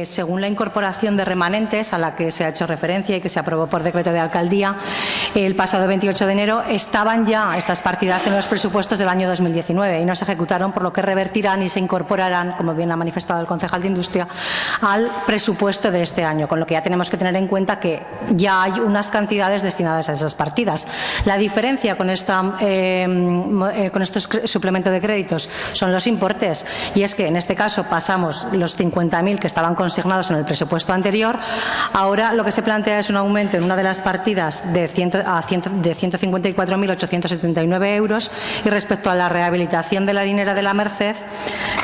según la incorporación de remanentes a la que se ha hecho referencia y que se aprobó por decreto de alcaldía el pasado 28 de enero, estaban ya estas partidas en los presupuestos del año 2019 y no se ejecutaron, por lo que revertirán y se incorporarán, como bien ha manifestado el concejal de Industria, al presupuesto de este año, con lo que ya tenemos que tener en cuenta que ya hay unas cantidades destinadas a esas partidas. La diferencia con estos suplementos de créditos son los importes, y es que en este caso pasamos los 50.000 que estaban consignados en el presupuesto anterior. Ahora lo que se plantea es un aumento en una de las partidas de 154.879 euros, y respecto a la rehabilitación de la harinera de la Merced,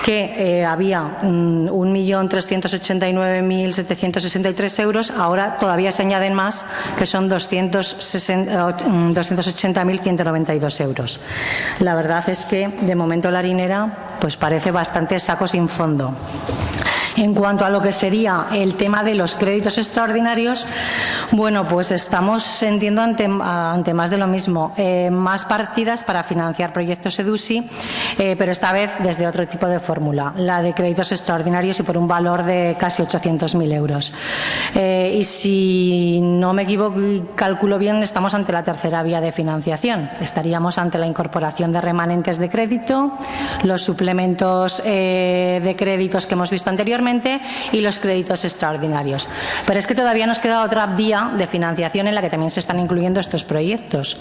que había 1.389.763 euros, ahora todavía se añaden más, que son 280.192 euros. La verdad es que de momento la harinera pues parece bastante saco sin fondo. En cuanto a lo que sería el tema de los créditos extraordinarios, bueno, pues estamos, entiendo, ante más de lo mismo. Más partidas para financiar proyectos EDUSI, pero esta vez desde otro tipo de fórmula, la de créditos extraordinarios, y por un valor de casi 800.000 euros. Y si no me equivoco y calculo bien, estamos ante la tercera vía de financiación. Estaríamos ante la incorporación de remanentes de crédito, los suplementos de créditos que hemos visto anteriormente y los créditos extraordinarios. Pero es que todavía nos queda otra vía de financiación en la que también se están incluyendo estos proyectos.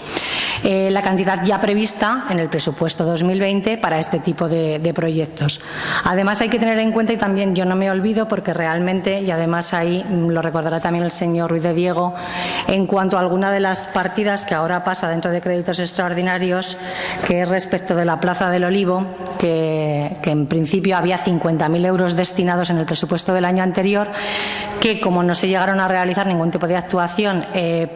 La cantidad ya prevista en el presupuesto 2020 para este tipo de proyectos. Además hay que tener en cuenta, y también yo no me olvido porque realmente, y además ahí lo recordará también el señor Ruiz de Diego, en cuanto a alguna de las partidas que ahora pasa dentro de créditos extraordinarios, que es respecto de la Plaza del Olivo, que en principio había 50.000 euros destinados en el presupuesto del año anterior, que como no se llegaron a realizar ningún tipo de actuación,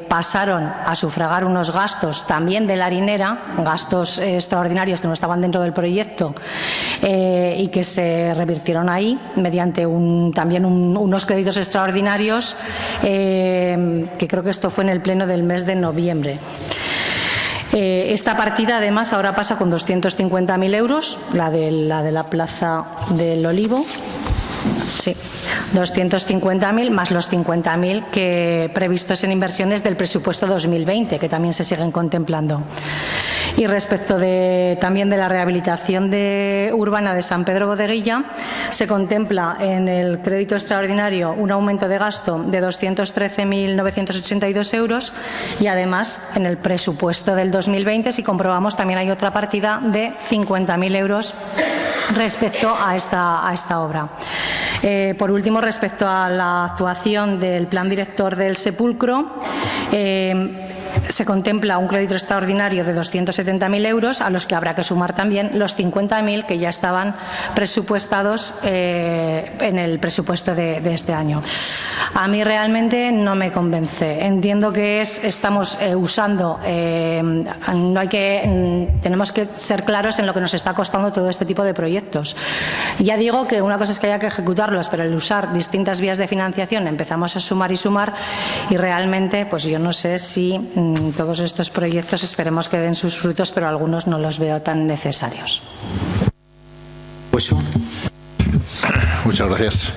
pasaron a sufragar unos gastos también de la harinera, gastos extraordinarios que no estaban dentro del proyecto, y que se revirtieron ahí mediante también unos créditos extraordinarios, que creo que esto fue en el pleno del mes de noviembre. Esta partida además ahora pasa con 250.000 euros, la de la Plaza del Olivo. Sí, 250.000 más los 50.000 que previstos en inversiones del presupuesto 2020, que también se siguen contemplando. Y respecto también de la rehabilitación urbana de San Pedro Bodeguilla, se contempla en el crédito extraordinario un aumento de gasto de 213.982 euros, y además en el presupuesto del 2020, si comprobamos, también hay otra partida de 50.000 euros respecto a esta obra. Por último, respecto a la actuación del Plan Director del Sepulcro, se contempla un crédito extraordinario de 270.000 euros, a los que habrá que sumar también los 50.000 que ya estaban presupuestados en el presupuesto de este año. A mí realmente no me convence. Entiendo que estamos usando, tenemos que ser claros en lo que nos está costando todo este tipo de proyectos. Ya digo que una cosa es que haya que ejecutarlos, pero el usar distintas vías de financiación empezamos a sumar y sumar, y realmente pues yo no sé si todos estos proyectos esperemos que den sus frutos, pero algunos no los veo tan necesarios. Muchas gracias.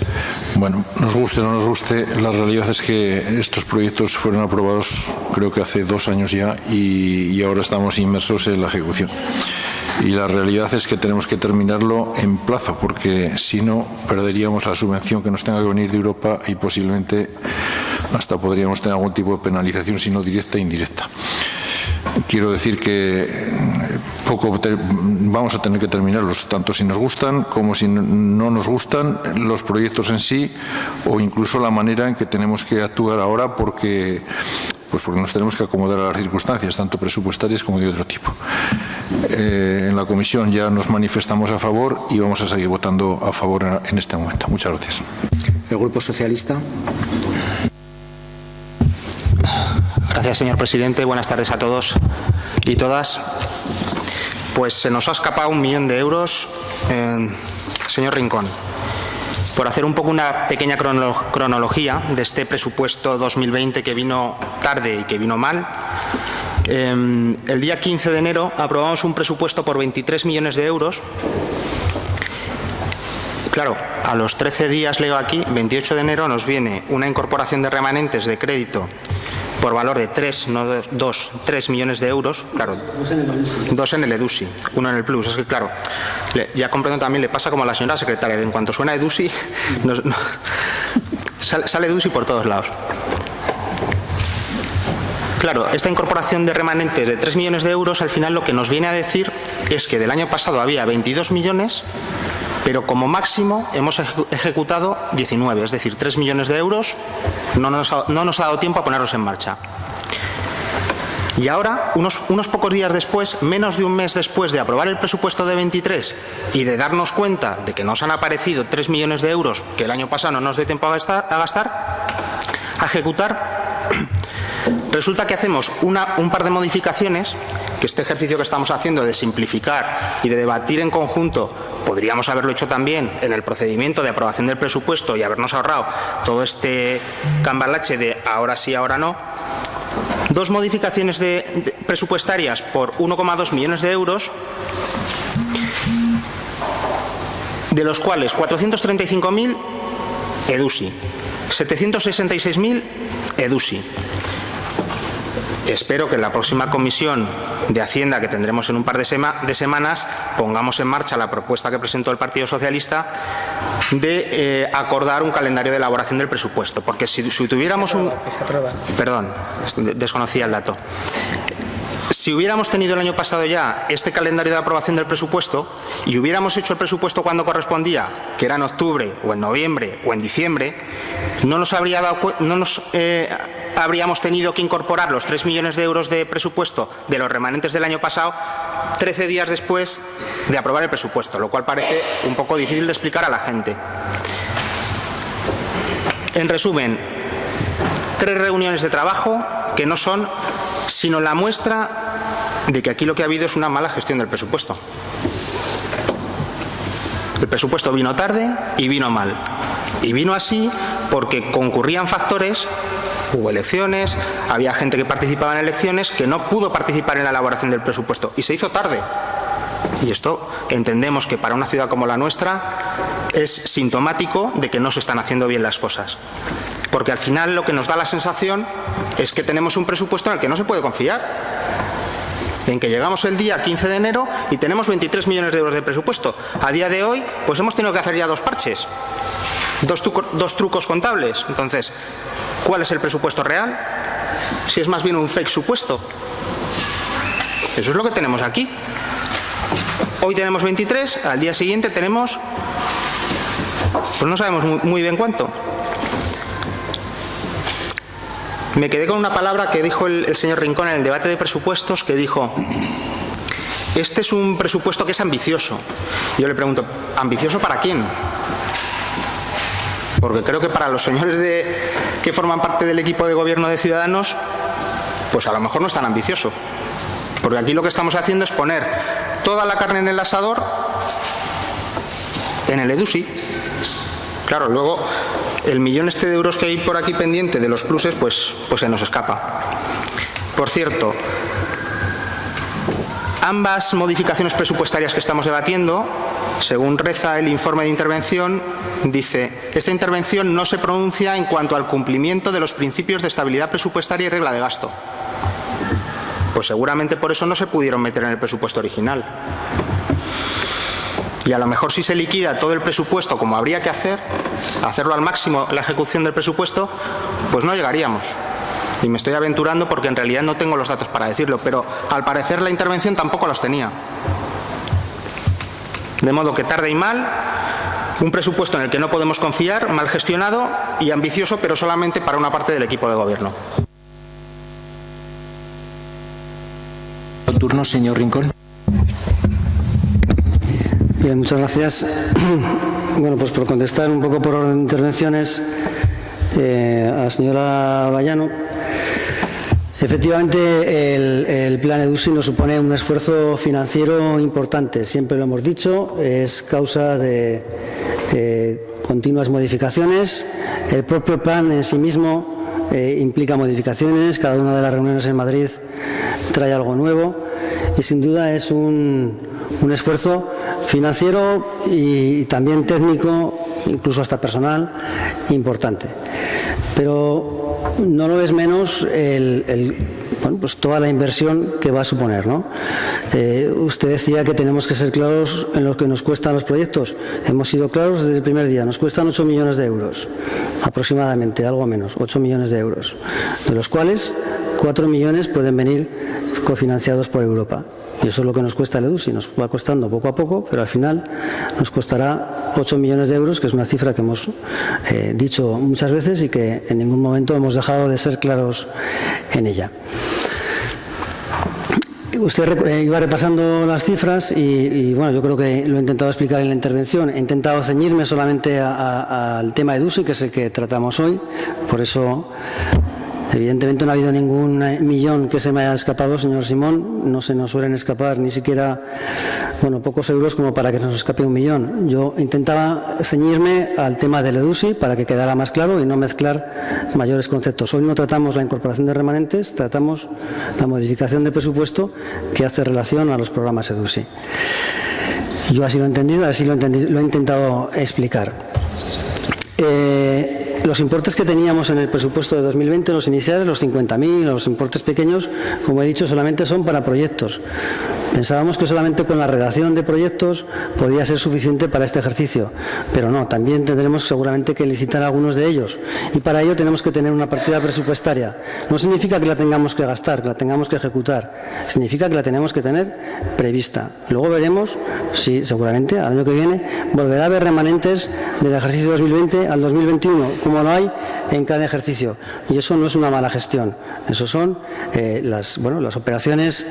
Bueno, nos guste o no nos guste, la realidad es que estos proyectos fueron aprobados creo que hace 2 años ya, y ahora estamos inmersos en la ejecución. Y la realidad es que tenemos que terminarlo en plazo, porque si no perderíamos la subvención que nos tenga que venir de Europa, y posiblemente hasta podríamos tener algún tipo de penalización, si no directa e indirecta. Quiero decir que vamos a tener que terminarlos, tanto si nos gustan como si no nos gustan los proyectos en sí, o incluso la manera en que tenemos que actuar ahora, porque nos tenemos que acomodar a las circunstancias, tanto presupuestarias como de otro tipo. En la comisión ya nos manifestamos a favor y vamos a seguir votando a favor en este momento. Muchas gracias. El Grupo Socialista. Gracias, señor presidente. Buenas tardes a todos y todas. Pues se nos ha escapado 1 millón de euros, señor Rincón. Por hacer un poco una pequeña cronología de este presupuesto 2020 que vino tarde y que vino mal. El día 15 de enero aprobamos un presupuesto por 23 millones de euros. Claro, a los 13 días, leo aquí, 28 de enero, nos viene una incorporación de remanentes de crédito por valor de 3, no 2, 3 millones de euros, claro, 2 en el EDUSI, 1 en el Plus. Es que, claro, ya comprendo también, le pasa como a la señora secretaria, en cuanto suena EDUSI, sale EDUSI por todos lados. Claro, esta incorporación de remanentes de 3 millones de euros, al final lo que nos viene a decir es que del año pasado había 22 millones, pero como máximo hemos ejecutado 19, es decir, 3 millones de euros no nos ha dado tiempo a ponerlos en marcha. Y ahora, unos pocos días después, menos de un mes después de aprobar el presupuesto de 23 y de darnos cuenta de que nos han aparecido 3 millones de euros que el año pasado no nos dio tiempo a ejecutar, resulta que hacemos un par de modificaciones, que este ejercicio que estamos haciendo de simplificar y de debatir en conjunto, podríamos haberlo hecho también en el procedimiento de aprobación del presupuesto y habernos ahorrado todo este cambalache de ahora sí, ahora no. 2 modificaciones presupuestarias por 1,2 millones de euros, de los cuales 435.000 EDUSI, 766.000 EDUSI. Espero que en la próxima comisión de Hacienda que tendremos en un par de semanas pongamos en marcha la propuesta que presentó el Partido Socialista de acordar un calendario de elaboración del presupuesto, porque si tuviéramos un... Perdón, desconocía el dato. Si hubiéramos tenido el año pasado ya este calendario de aprobación del presupuesto y hubiéramos hecho el presupuesto cuando correspondía, que era en octubre o en noviembre o en diciembre, no nos habríamos tenido que incorporar los 3 millones de euros de presupuesto de los remanentes del año pasado 13 días después de aprobar el presupuesto, lo cual parece un poco difícil de explicar a la gente. En resumen, 3 reuniones de trabajo que no son sino la muestra de que aquí lo que ha habido es una mala gestión del presupuesto. El presupuesto vino tarde y vino mal. Y vino así porque concurrían factores, hubo elecciones, había gente que participaba en elecciones que no pudo participar en la elaboración del presupuesto y se hizo tarde. Y esto entendemos que para una ciudad como la nuestra es sintomático de que no se están haciendo bien las cosas. Porque al final lo que nos da la sensación es que tenemos un presupuesto en el que no se puede confiar. En que llegamos el día 15 de enero y tenemos 23 millones de euros de presupuesto. A día de hoy, pues hemos tenido que hacer ya 2 parches, 2 trucos contables. Entonces, ¿cuál es el presupuesto real? Si es más bien un fake supuesto. Eso es lo que tenemos aquí. Hoy tenemos 23, al día siguiente tenemos, pues no sabemos muy bien cuánto. Me quedé con una palabra que dijo el señor Rincón en el debate de presupuestos, que dijo: este es un presupuesto que es ambicioso. Y yo le pregunto, ¿ambicioso para quién? Porque creo que para los señores que forman parte del equipo de gobierno de Ciudadanos, pues a lo mejor no es tan ambicioso. Porque aquí lo que estamos haciendo es poner toda la carne en el asador en el EDUSI. Claro, luego el millón de euros que hay por aquí pendiente de los pluses, pues se nos escapa. Por cierto, ambas modificaciones presupuestarias que estamos debatiendo, según reza el informe de intervención, dice: esta intervención no se pronuncia en cuanto al cumplimiento de los principios de estabilidad presupuestaria y regla de gasto. Pues seguramente por eso no se pudieron meter en el presupuesto original. Y a lo mejor si se liquida todo el presupuesto como habría que hacerlo al máximo la ejecución del presupuesto, pues no llegaríamos. Y me estoy aventurando porque en realidad no tengo los datos para decirlo, pero al parecer la intervención tampoco los tenía. De modo que tarde y mal, un presupuesto en el que no podemos confiar, mal gestionado y ambicioso, pero solamente para una parte del equipo de gobierno. Turno, señor Rincón. Bien, muchas gracias. Bueno, pues por contestar un poco por orden de intervenciones a la señora Bayano. Efectivamente, el plan EDUSI nos supone un esfuerzo financiero importante. Siempre lo hemos dicho, es causa de continuas modificaciones. El propio plan en sí mismo implica modificaciones. Cada una de las reuniones en Madrid trae algo nuevo y sin duda es un esfuerzo financiero y también técnico incluso hasta personal, importante. Pero no lo es menos bueno, pues toda la inversión que va a suponer, ¿no? Usted decía que tenemos que ser claros en lo que nos cuestan los proyectos. Hemos sido claros desde el primer día. Nos cuestan 8 millones de euros, aproximadamente, algo menos, 8 millones de euros, de los cuales 4 millones pueden venir cofinanciados por Europa. Y eso es lo que nos cuesta el EDUSI. Nos va costando poco a poco, pero al final nos costará 8 millones de euros, que es una cifra que hemos dicho muchas veces y que en ningún momento hemos dejado de ser claros en ella. Usted iba repasando las cifras y bueno, yo creo que lo he intentado explicar en la intervención. He intentado ceñirme solamente al tema EDUSI, que es el que tratamos hoy. Por eso, evidentemente, no ha habido ningún millón que se me haya escapado, señor Simón. No se nos suelen escapar ni siquiera, bueno, pocos euros como para que nos escape un millón. Yo intentaba ceñirme al tema del EDUSI para que quedara más claro y no mezclar mayores conceptos. Hoy no tratamos la incorporación de remanentes, tratamos la modificación de presupuesto que hace relación a los programas EDUSI. Yo así lo he entendido, así lo he intentado explicar. Los importes que teníamos en el presupuesto de 2020, los iniciales, los 50.000, los importes pequeños, como he dicho, solamente son para proyectos. Pensábamos que solamente con la redacción de proyectos podía ser suficiente para este ejercicio, pero no, también tendremos seguramente que licitar algunos de ellos y para ello tenemos que tener una partida presupuestaria. No significa que la tengamos que gastar, que la tengamos que ejecutar, significa que la tenemos que tener prevista. Luego veremos si seguramente al año que viene volverá a haber remanentes del ejercicio 2020 al 2021, como lo hay en cada ejercicio. Y eso no es una mala gestión, eso son las operaciones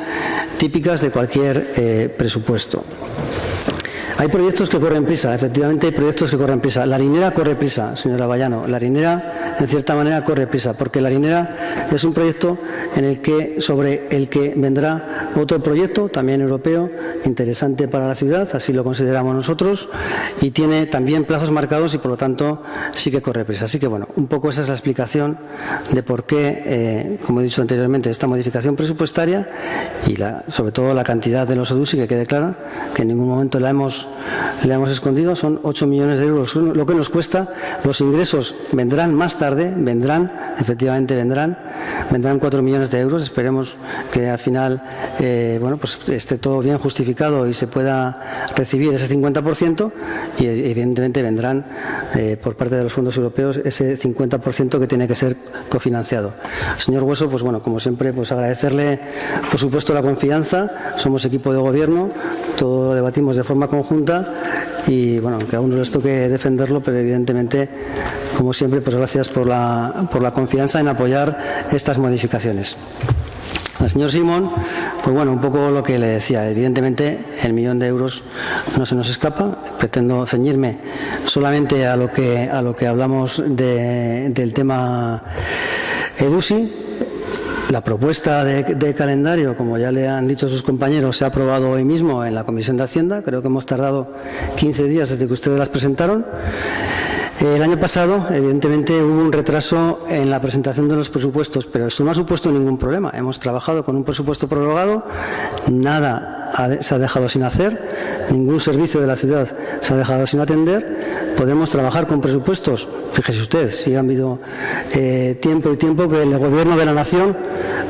típicas de cualquier presupuesto. Hay proyectos que corren prisa, efectivamente hay proyectos que corren prisa. La harinera corre prisa, señora Vallano. La harinera, en cierta manera, corre prisa, porque la harinera es un proyecto sobre el que vendrá otro proyecto, también europeo, interesante para la ciudad, así lo consideramos nosotros, y tiene también plazos marcados y, por lo tanto, sí que corre prisa. Así que, bueno, un poco esa es la explicación de por qué, como he dicho anteriormente, esta modificación presupuestaria y, sobre todo, la cantidad de los EDUSI, que quede clara, que en ningún momento le hemos escondido, son 8 millones de euros lo que nos cuesta. Los ingresos vendrán más tarde, efectivamente vendrán 4 millones de euros. Esperemos que al final pues esté todo bien justificado y se pueda recibir ese 50% y evidentemente vendrán por parte de los fondos europeos ese 50% que tiene que ser cofinanciado. Señor Hueso, pues bueno, como siempre, pues agradecerle por supuesto la confianza. Somos equipo de gobierno, todo debatimos de forma conjunta y bueno, que a uno les toque defenderlo, pero evidentemente, como siempre, pues gracias por la confianza en apoyar estas modificaciones. Al señor Simón, pues bueno, un poco lo que le decía. Evidentemente, el millón de euros no se nos escapa. Pretendo ceñirme solamente a lo que hablamos del tema EDUSI. La propuesta de calendario, como ya le han dicho sus compañeros, se ha aprobado hoy mismo en la Comisión de Hacienda. Creo que hemos tardado 15 días desde que ustedes las presentaron. El año pasado, evidentemente, hubo un retraso en la presentación de los presupuestos, pero eso no ha supuesto ningún problema. Hemos trabajado con un presupuesto prorrogado, nada se ha dejado sin hacer, ningún servicio de la ciudad se ha dejado sin atender. Podemos trabajar con presupuestos. Fíjese usted, si ha habido tiempo y tiempo que el Gobierno de la Nación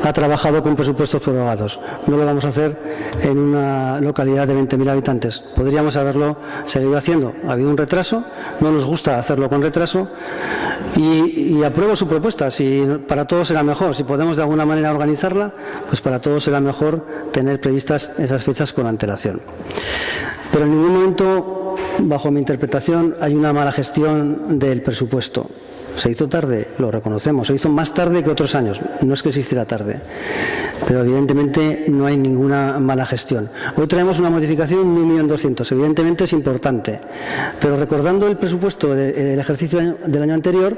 ha trabajado con presupuestos prorrogados. No lo vamos a hacer en una localidad de 20.000 habitantes. Podríamos haberlo seguido haciendo. Ha habido un retraso, no nos gusta hacerlo con retraso y apruebo su propuesta. Si para todos será mejor, si podemos de alguna manera organizarla, pues para todos será mejor tener previstas esas fechas con antelación. Pero en ningún momento, bajo mi interpretación, hay una mala gestión del presupuesto. Se hizo tarde, lo reconocemos, se hizo más tarde que otros años, no es que se hiciera tarde, pero evidentemente no hay ninguna mala gestión. Hoy traemos una modificación de 1.200.000, evidentemente es importante, pero recordando el presupuesto del ejercicio del año anterior,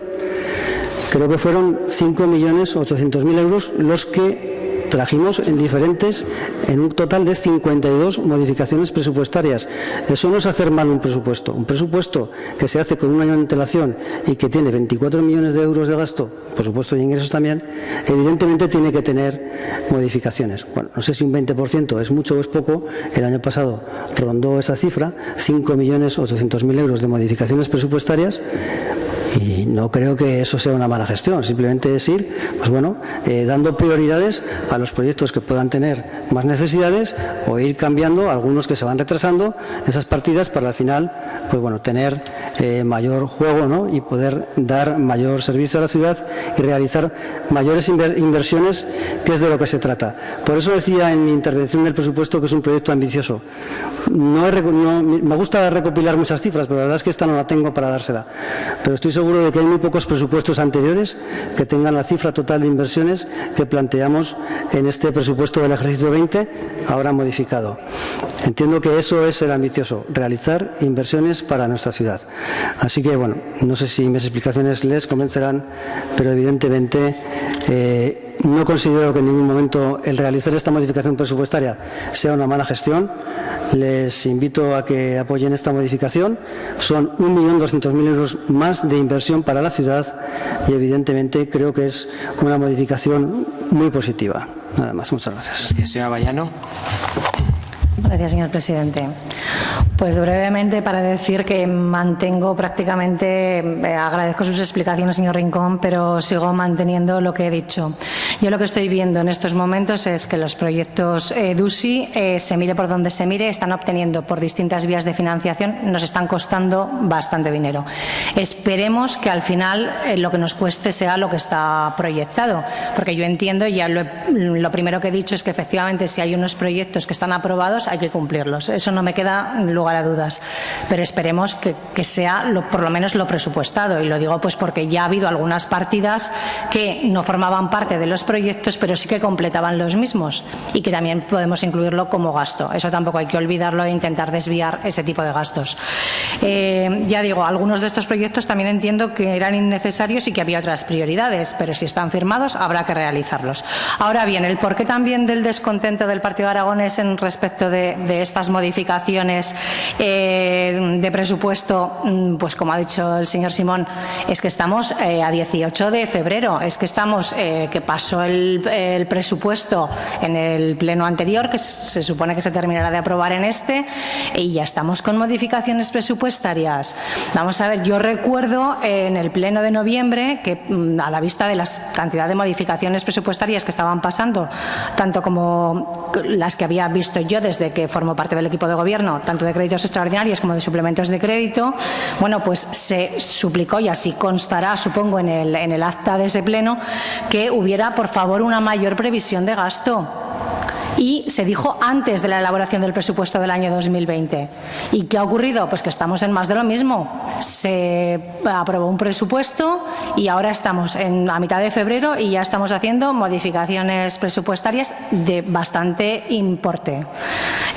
creo que fueron 5.800.000 euros los que trajimos en un total de 52 modificaciones presupuestarias. Eso no es hacer mal un presupuesto. Un presupuesto que se hace con un año de antelación y que tiene 24 millones de euros de gasto, por supuesto, y ingresos también, evidentemente tiene que tener modificaciones. Bueno, no sé si un 20% es mucho o es poco. El año pasado rondó esa cifra, 5.800.000 euros de modificaciones presupuestarias. Y no creo que eso sea una mala gestión, simplemente es ir, pues bueno, dando prioridades a los proyectos que puedan tener más necesidades o ir cambiando algunos que se van retrasando esas partidas para al final, pues bueno, tener mayor juego, ¿no? Y poder dar mayor servicio a la ciudad y realizar mayores inversiones, que es de lo que se trata. Por eso decía en mi intervención del presupuesto que es un proyecto ambicioso. Me gusta recopilar muchas cifras, pero la verdad es que esta no la tengo para dársela. Pero estoy seguro de que hay muy pocos presupuestos anteriores que tengan la cifra total de inversiones que planteamos en este presupuesto del ejercicio 20, ahora modificado. Entiendo que eso es el ambicioso, realizar inversiones para nuestra ciudad. Así que, bueno, no sé si mis explicaciones les convencerán, pero evidentemente no considero que en ningún momento el realizar esta modificación presupuestaria sea una mala gestión. Les invito a que apoyen esta modificación. Son 1.200.000 euros más de inversión para la ciudad y evidentemente creo que es una modificación muy positiva. Nada más, muchas gracias. Gracias, señora Vallano. Gracias, señor presidente. Pues brevemente para decir que mantengo prácticamente, agradezco sus explicaciones, señor Rincón, pero sigo manteniendo lo que he dicho. Yo lo que estoy viendo en estos momentos es que los proyectos DUSI, se mire por donde se mire, están obteniendo por distintas vías de financiación, nos están costando bastante dinero. Esperemos que al final lo que nos cueste sea lo que está proyectado, porque yo entiendo, y ya lo primero que he dicho es que efectivamente si hay unos proyectos que están aprobados hay que cumplirlos. Eso no me queda lugar a dudas, pero esperemos que sea por lo menos lo presupuestado, y lo digo pues porque ya ha habido algunas partidas que no formaban parte de los proyectos, pero sí que completaban los mismos y que también podemos incluirlo como gasto. Eso tampoco hay que olvidarlo e intentar desviar ese tipo de gastos. Ya digo, algunos de estos proyectos también entiendo que eran innecesarios y que había otras prioridades, pero si están firmados habrá que realizarlos. Ahora bien, el porqué también del descontento del Partido Aragonés en respecto de estas modificaciones de presupuesto, pues como ha dicho el señor Simón, es que estamos a 18 de febrero, es que estamos, que pasó el presupuesto en el pleno anterior, que se supone que se terminará de aprobar en este, y ya estamos con modificaciones presupuestarias. Vamos a ver, yo recuerdo en el pleno de noviembre que a la vista de la cantidad de modificaciones presupuestarias que estaban pasando, tanto como las que había visto yo desde que formo parte del equipo de gobierno, tanto de créditos extraordinarios como de suplementos de crédito, bueno, pues se suplicó, y así constará, supongo, en el acta de ese pleno, que hubiera, por favor, una mayor previsión de gasto. Y se dijo antes de la elaboración del presupuesto del año 2020. ¿Y qué ha ocurrido? Pues que estamos en más de lo mismo. Se aprobó un presupuesto y ahora estamos a mitad de febrero y ya estamos haciendo modificaciones presupuestarias de bastante importe.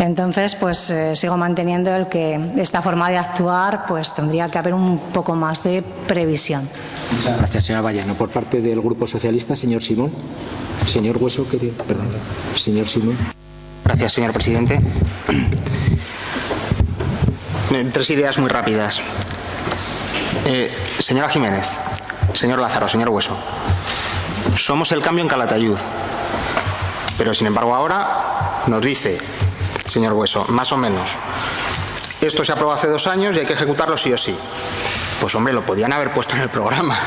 Entonces, pues sigo manteniendo el que esta forma de actuar, pues tendría que haber un poco más de previsión. Muchas gracias, señora Vallano. Por parte del Grupo Socialista, señor Simón. Señor Hueso, perdón. Señor Simón. Gracias, señor presidente. Tres ideas muy rápidas. Señora Jiménez, señor Lázaro, señor Hueso, somos el cambio en Calatayud, pero sin embargo ahora nos dice, señor Hueso, más o menos, esto se aprobó hace 2 años y hay que ejecutarlo sí o sí. Pues hombre, lo podían haber puesto en el programa.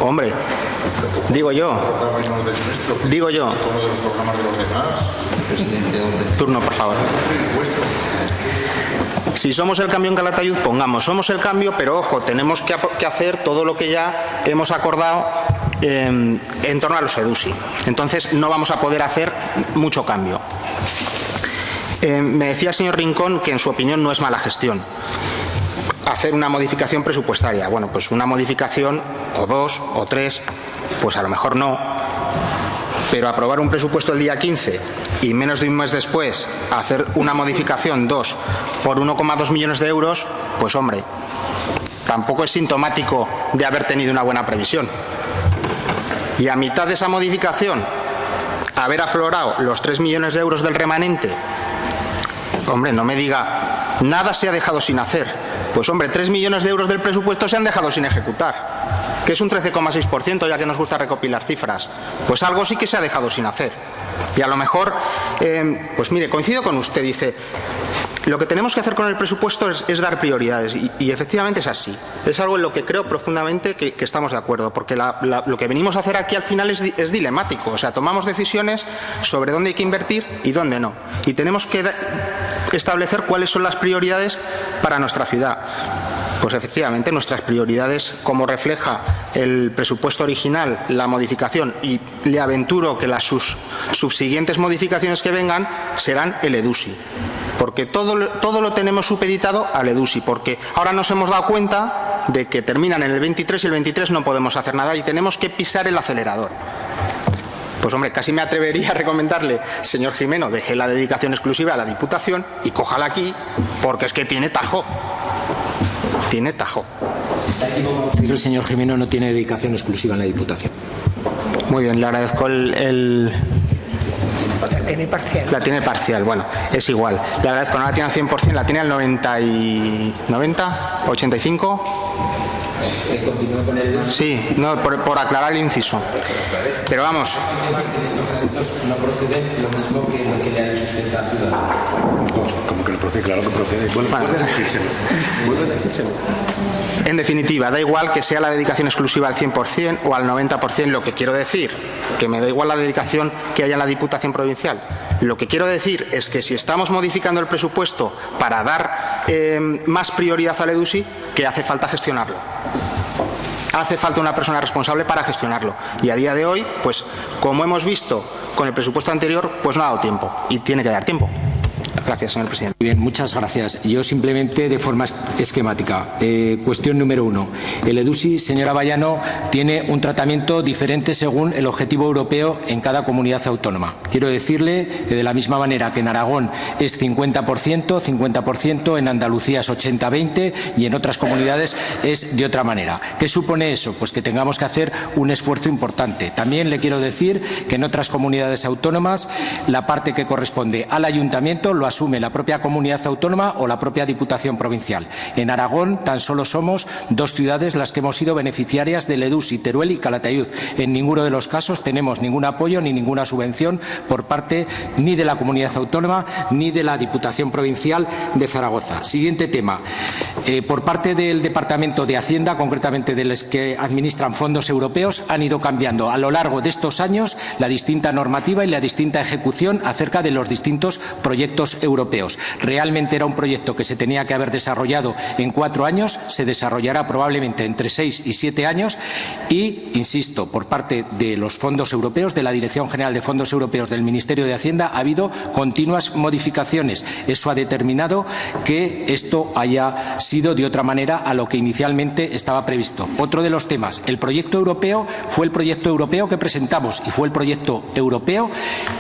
Hombre, digo yo. Turno, por favor. Si somos el cambio en Calatayud, pongamos, somos el cambio, pero ojo, tenemos que hacer todo lo que ya hemos acordado en torno a los EDUSI. Entonces no vamos a poder hacer mucho cambio. Me decía el señor Rincón que en su opinión no es mala gestión hacer una modificación presupuestaria. Bueno, pues una modificación o 2 o 3, pues a lo mejor no, pero aprobar un presupuesto el día 15 y menos de un mes después hacer una modificación 2 por 1,2 millones de euros, pues hombre, tampoco es sintomático de haber tenido una buena previsión. y a mitad de esa modificación haber aflorado los 3 millones de euros del remanente, hombre, no me diga, nada se ha dejado sin hacer. Pues hombre, 3 millones de euros del presupuesto se han dejado sin ejecutar, que es un 13,6%, ya que nos gusta recopilar cifras. Pues algo sí que se ha dejado sin hacer. Y a lo mejor, pues mire, coincido con usted, dice, lo que tenemos que hacer con el presupuesto es dar prioridades, y efectivamente es así. Es algo en lo que creo profundamente que estamos de acuerdo, porque lo que venimos a hacer aquí al final es dilemático. O sea, tomamos decisiones sobre dónde hay que invertir y dónde no. Y tenemos que establecer cuáles son las prioridades para nuestra ciudad. Pues efectivamente nuestras prioridades, como refleja el presupuesto original, la modificación, y le aventuro que las subsiguientes modificaciones que vengan serán el EDUSI. Porque todo lo tenemos supeditado al EDUSI, porque ahora nos hemos dado cuenta de que terminan en el 23 y el 23 no podemos hacer nada y tenemos que pisar el acelerador. Pues hombre, casi me atrevería a recomendarle, señor Jimeno, deje la dedicación exclusiva a la Diputación y cójala aquí, porque es que tiene tajo. Tiene tajo. El señor Jimeno no tiene dedicación exclusiva en la Diputación. Muy bien, le agradezco La tiene parcial. La tiene parcial, bueno, es igual. Le agradezco, no la tiene al 100%, la tiene al 90, 85. Sí, no, por aclarar el inciso. Pero vamos. No procede lo mismo que lo que le ha dicho usted a Ciudadanos. Como que no procede, claro que procede. Vuelve a decírselo. En definitiva, da igual que sea la dedicación exclusiva al 100% o al 90%, lo que quiero decir, que me da igual la dedicación que haya en la Diputación Provincial. Lo que quiero decir es que si estamos modificando el presupuesto para dar más prioridad al EDUSI, que hace falta gestionarlo. Hace falta una persona responsable para gestionarlo. Y a día de hoy, pues como hemos visto con el presupuesto anterior, pues no ha dado tiempo y tiene que dar tiempo. Gracias, señor presidente. Bien, muchas gracias. Yo simplemente de forma esquemática. Cuestión número 1. El EDUSI, señora Bayano, tiene un tratamiento diferente según el objetivo europeo en cada comunidad autónoma. Quiero decirle que de la misma manera que en Aragón es 50%, en Andalucía es 80-20 y en otras comunidades es de otra manera. ¿Qué supone eso? Pues que tengamos que hacer un esfuerzo importante. También le quiero decir que en otras comunidades autónomas la parte que corresponde al ayuntamiento lo asume la propia comunidad autónoma o la propia Diputación Provincial. En Aragón tan solo somos 2 ciudades las que hemos sido beneficiarias del EDUSI, Teruel y Calatayud. En ninguno de los casos tenemos ningún apoyo ni ninguna subvención por parte ni de la comunidad autónoma ni de la Diputación Provincial de Zaragoza. Siguiente tema. Por parte del Departamento de Hacienda, concretamente de los que administran fondos europeos, han ido cambiando a lo largo de estos años la distinta normativa y la distinta ejecución acerca de los distintos proyectos europeos. Realmente era un proyecto que se tenía que haber desarrollado en 4 años, se desarrollará probablemente entre 6 y 7 años y, insisto, por parte de los fondos europeos, de la Dirección General de Fondos Europeos del Ministerio de Hacienda, ha habido continuas modificaciones. Eso ha determinado que esto haya sido de otra manera a lo que inicialmente estaba previsto. Otro de los temas, el proyecto europeo fue el proyecto europeo que presentamos y fue el proyecto europeo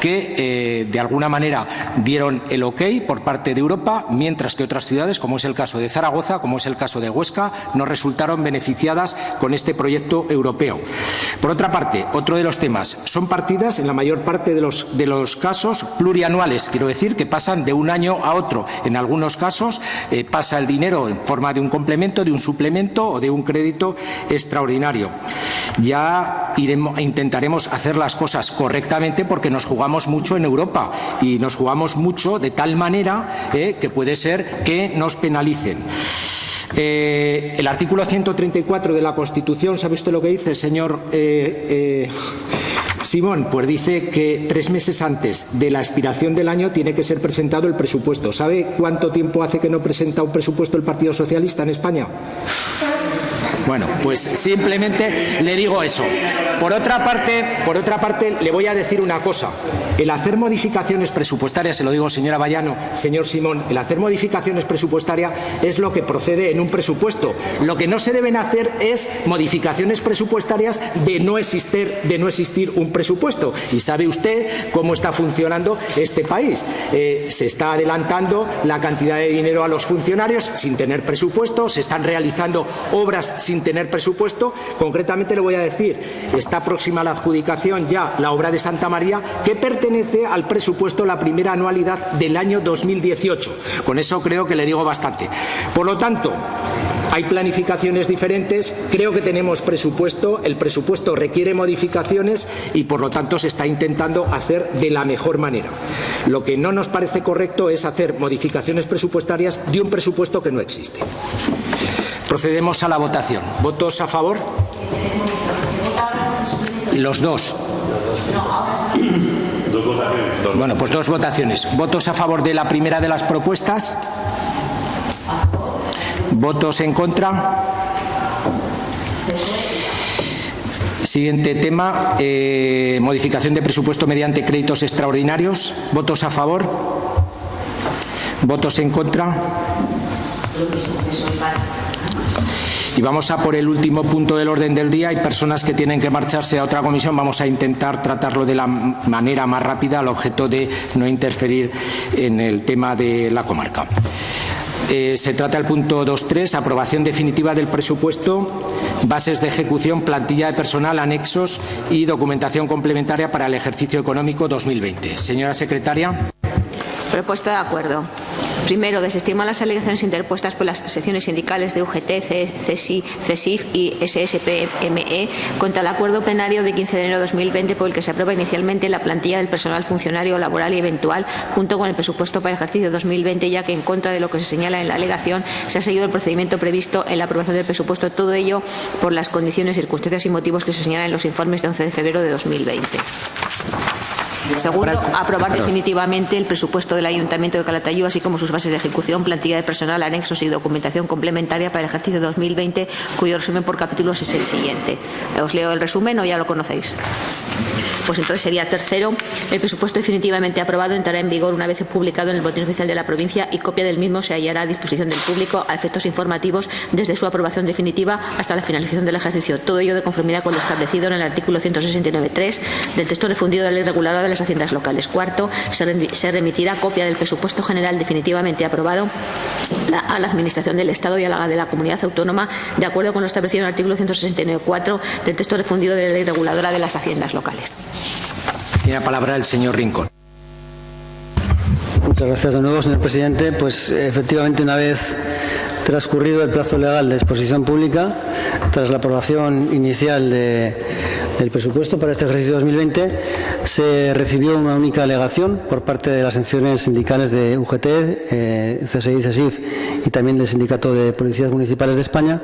que de alguna manera dieron el ok por parte de Europa, mientras que otras ciudades, como es el caso de Zaragoza, como es el caso de Huesca, no resultaron beneficiadas con este proyecto europeo. Por otra parte, otro de los temas, son partidas en la mayor parte de los casos plurianuales, quiero decir que pasan de un año a otro. En algunos casos pasa el dinero en forma de un complemento, de un suplemento o de un crédito extraordinario. Ya intentaremos hacer las cosas correctamente porque nos jugamos mucho en Europa y nos jugamos mucho de tal manera que puede ser que nos penalicen. El artículo 134 de la Constitución, ¿sabe usted lo que dice, señor Simón? Pues dice que 3 meses antes de la expiración del año tiene que ser presentado el presupuesto. ¿Sabe cuánto tiempo hace que no presenta un presupuesto el Partido Socialista en España? Bueno, pues simplemente le digo eso. Por otra parte, le voy a decir una cosa. El hacer modificaciones presupuestarias, se lo digo señora Bayano, señor Simón, el hacer modificaciones presupuestarias es lo que procede en un presupuesto. Lo que no se deben hacer es modificaciones presupuestarias de no existir un presupuesto. Y sabe usted cómo está funcionando este país. Se está adelantando la cantidad de dinero a los funcionarios sin tener presupuesto, se están realizando obras sin sin tener presupuesto. Concretamente le voy a decir, está próxima a la adjudicación ya la obra de Santa María, que pertenece al presupuesto la primera anualidad del año 2018. Con eso creo que le digo bastante. Por lo tanto, hay planificaciones diferentes, creo que tenemos presupuesto, el presupuesto requiere modificaciones y por lo tanto se está intentando hacer de la mejor manera. Lo que no nos parece correcto es hacer modificaciones presupuestarias de un presupuesto que no existe. Procedemos a la votación. ¿Votos a favor? Los dos. Dos votaciones. Bueno, pues dos votaciones. ¿Votos a favor de la primera de las propuestas? ¿Votos en contra? Siguiente tema, modificación de presupuesto mediante créditos extraordinarios. ¿Votos a favor? ¿Votos en contra? Y vamos a por el último punto del orden del día. Hay personas que tienen que marcharse a otra comisión. Vamos a intentar tratarlo de la manera más rápida al objeto de no interferir en el tema de la comarca. Se trata del punto 2.3, aprobación definitiva del presupuesto, bases de ejecución, plantilla de personal, anexos y documentación complementaria para el ejercicio económico 2020. Señora secretaria. Propuesta de acuerdo. Primero, desestimar las alegaciones interpuestas por las secciones sindicales de UGT, CESIF y SSPME contra el acuerdo plenario de 15 de enero de 2020 por el que se aprueba inicialmente la plantilla del personal funcionario laboral y eventual junto con el presupuesto para el ejercicio 2020, ya que en contra de lo que se señala en la alegación se ha seguido el procedimiento previsto en la aprobación del presupuesto, todo ello por las condiciones, circunstancias y motivos que se señalan en los informes de 11 de febrero de 2020. Segundo, aprobar definitivamente el presupuesto del Ayuntamiento de Calatayud, así como sus bases de ejecución, plantilla de personal, anexos y documentación complementaria para el ejercicio 2020, cuyo resumen por capítulos es el siguiente. ¿Os leo el resumen o ya lo conocéis? Pues entonces sería tercero, el presupuesto definitivamente aprobado entrará en vigor una vez publicado en el Boletín Oficial de la provincia y copia del mismo se hallará a disposición del público a efectos informativos desde su aprobación definitiva hasta la finalización del ejercicio. Todo ello de conformidad con lo establecido en el artículo 169.3 del texto refundido de la Ley Reguladora de las Haciendas Locales. Cuarto, se remitirá copia del presupuesto general definitivamente aprobado a la Administración del Estado y a la de la Comunidad Autónoma, de acuerdo con lo establecido en el artículo 169.4 del texto refundido de la Ley Reguladora de las Haciendas Locales. Tiene la palabra el señor Rincón. Muchas gracias de nuevo, señor presidente. Pues efectivamente, una vez transcurrido el plazo legal de exposición pública, tras la aprobación inicial del presupuesto para este ejercicio 2020, se recibió una única alegación por parte de las secciones sindicales de UGT, CSI, CESIF y también del Sindicato de Policías Municipales de España,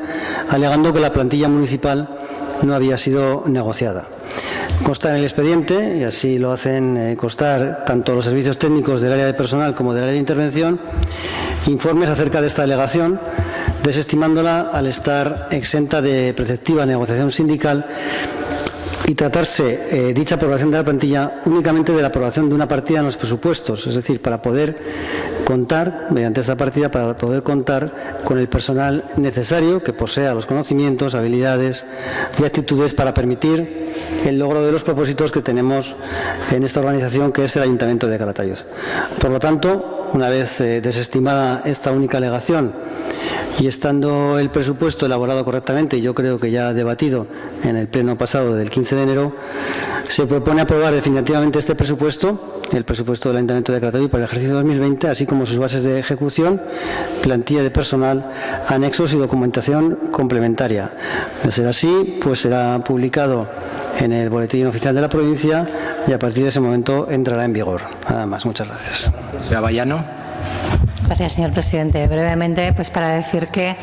alegando que la plantilla municipal no había sido negociada. Consta en el expediente, y así lo hacen constar tanto los servicios técnicos del área de personal como del área de intervención, informes acerca de esta alegación, desestimándola al estar exenta de preceptiva negociación sindical y tratarse dicha aprobación de la plantilla únicamente de la aprobación de una partida en los presupuestos, es decir, para poder contar, mediante esta partida, para poder contar con el personal necesario que posea los conocimientos, habilidades y actitudes para permitir el logro de los propósitos que tenemos en esta organización, que es el Ayuntamiento de Calatayud. Por lo tanto, una vez desestimada esta única alegación y estando el presupuesto elaborado correctamente, y yo creo que ya debatido en el pleno pasado del 15 de enero, se propone aprobar definitivamente este presupuesto, el presupuesto del Ayuntamiento de Calatayud para el ejercicio 2020, así como sus bases de ejecución, plantilla de personal, anexos y documentación complementaria. De ser así, pues será publicado en el Boletín Oficial de la provincia y a partir de ese momento entrará en vigor. Nada más. Muchas gracias. Señora Bayano. Gracias, señor presidente. Brevemente, pues para decir que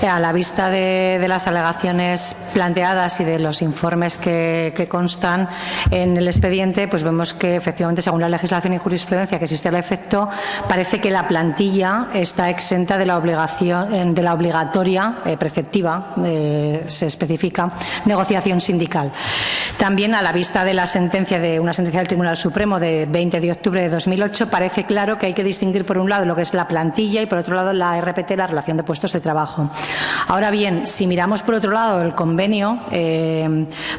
a la vista de las alegaciones planteadas y de los informes que constan en el expediente, pues vemos que efectivamente, según la legislación y jurisprudencia que existe al efecto, parece que la plantilla está exenta de la obligación, de la obligatoria preceptiva, se especifica, negociación sindical. También, a la vista de la sentencia de una sentencia del Tribunal Supremo de 20 de octubre de 2008, parece claro que hay que distinguir, por un lado, lo que es la la plantilla, y por otro lado la RPT, la relación de puestos de trabajo. Ahora bien, si miramos por otro lado el convenio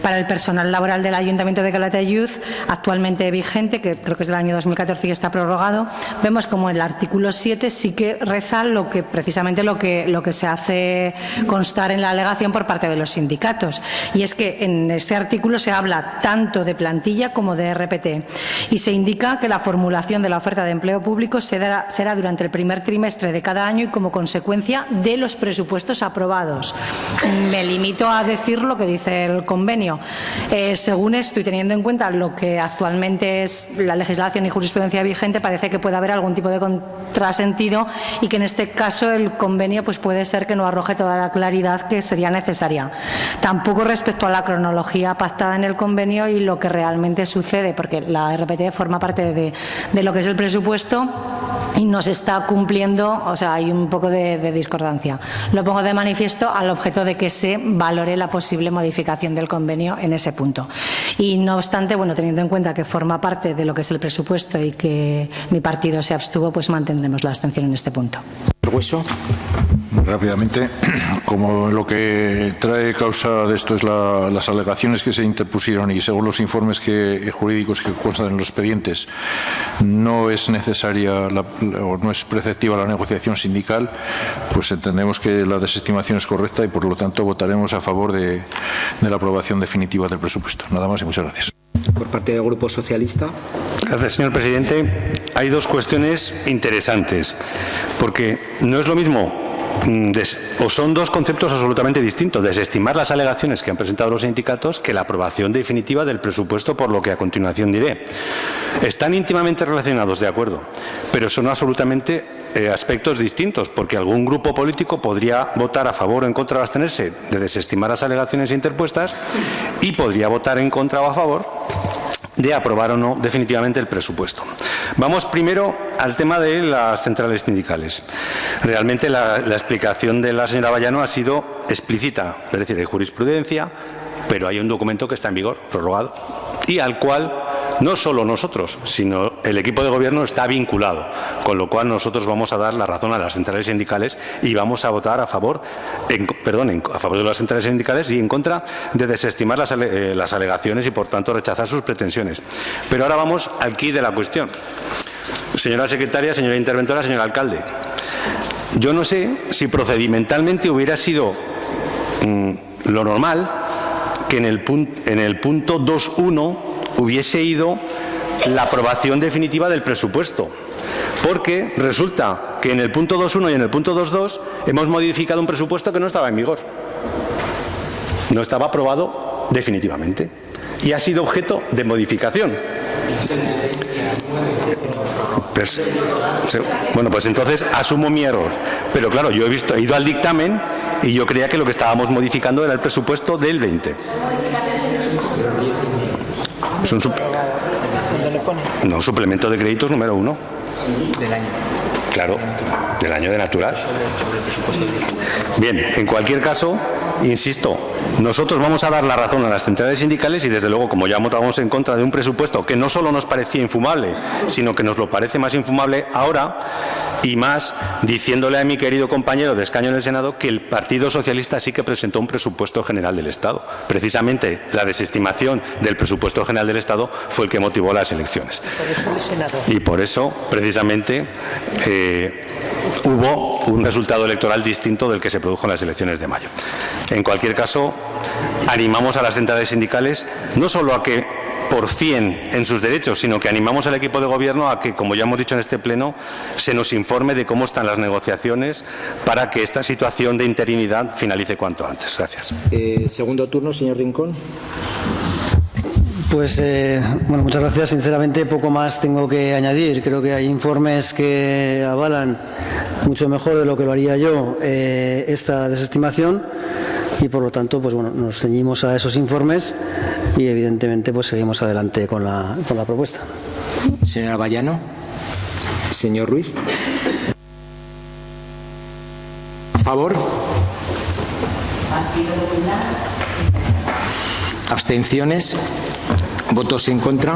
para el personal laboral del Ayuntamiento de Calatayud, actualmente vigente, que creo que es del año 2014 y está prorrogado, vemos como el artículo 7 sí que reza precisamente lo que se hace constar en la alegación por parte de los sindicatos, y es que en ese artículo se habla tanto de plantilla como de RPT, y se indica que la formulación de la oferta de empleo público será durante el primer trimestre de cada año y como consecuencia de los presupuestos aprobados. Me limito a decir lo que dice el convenio. Según esto, y teniendo en cuenta lo que actualmente es la legislación y jurisprudencia vigente, parece que puede haber algún tipo de contrasentido y que en este caso el convenio pues puede ser que no arroje toda la claridad que sería necesaria. Tampoco respecto a la cronología pactada en el convenio y lo que realmente sucede, porque la RPT forma parte de lo que es el presupuesto y no se está cumpliendo, o sea, hay un poco de discordancia. Lo pongo de manifiesto al objeto de que se valore la posible modificación del convenio en ese punto. Y no obstante, bueno, teniendo en cuenta que forma parte de lo que es el presupuesto y que mi partido se abstuvo, pues mantendremos la abstención en este punto. Hueso. Muy rápidamente, como lo que trae causa de esto es las alegaciones que se interpusieron y según los informes jurídicos que constan en los expedientes, no es necesaria o no es preceptiva la negociación sindical, pues entendemos que la desestimación es correcta y por lo tanto votaremos a favor de la aprobación definitiva del presupuesto. Nada más y muchas gracias. Por parte del Grupo Socialista. Gracias, señor presidente. Hay dos cuestiones interesantes, porque no es lo mismo, o son dos conceptos absolutamente distintos, desestimar las alegaciones que han presentado los sindicatos que la aprobación definitiva del presupuesto, por lo que a continuación diré. Están íntimamente relacionados, de acuerdo, pero son absolutamente aspectos distintos, porque algún grupo político podría votar a favor o en contra o abstenerse de desestimar las alegaciones interpuestas y podría votar en contra o a favor de aprobar o no definitivamente el presupuesto. Vamos primero al tema de las centrales sindicales. Realmente la explicación de la señora Vallano ha sido explícita, es decir, hay jurisprudencia, pero hay un documento que está en vigor, prorrogado, y al cual no solo nosotros, sino el equipo de gobierno está vinculado, con lo cual nosotros vamos a dar la razón a las centrales sindicales y vamos a votar a favor de las centrales sindicales y en contra de desestimar las alegaciones y por tanto rechazar sus pretensiones. Pero ahora vamos al quid de la cuestión. Señora secretaria, señora interventora, señor alcalde, yo no sé si procedimentalmente hubiera sido lo normal que en el punto 2.1 hubiese ido la aprobación definitiva del presupuesto, porque resulta que en el punto 2.1 y en el punto 2.2 hemos modificado un presupuesto que no estaba en vigor, no estaba aprobado definitivamente y ha sido objeto de modificación. Bueno, pues entonces asumo mi error, pero claro, yo he ido al dictamen y yo creía que lo que estábamos modificando era el presupuesto del 20. Es un suplemento de créditos número 1. Del año. Claro, del año de natural. Bien, en cualquier caso, insisto, nosotros vamos a dar la razón a las centrales sindicales y desde luego, como ya votamos en contra de un presupuesto que no solo nos parecía infumable, sino que nos lo parece más infumable ahora, y más diciéndole a mi querido compañero de escaño en el Senado que el Partido Socialista sí que presentó un presupuesto general del Estado. Precisamente la desestimación del presupuesto general del Estado fue el que motivó las elecciones. Y por eso, precisamente, hubo un resultado electoral distinto del que se produjo en las elecciones de mayo. En cualquier caso, animamos a las centrales sindicales no solo a que porfíen en sus derechos, sino que animamos al equipo de gobierno a que, como ya hemos dicho en este pleno, se nos informe de cómo están las negociaciones para que esta situación de interinidad finalice cuanto antes. Gracias. Segundo turno, señor Rincón. Pues, bueno, muchas gracias. Sinceramente, poco más tengo que añadir. Creo que hay informes que avalan mucho mejor de lo que lo haría yo esta desestimación y, por lo tanto, pues bueno, nos ceñimos a esos informes y, evidentemente, pues seguimos adelante con la propuesta. Señora Vallano. Señor Ruiz. ¿A favor? ¿Abstenciones? ¿Votos en contra?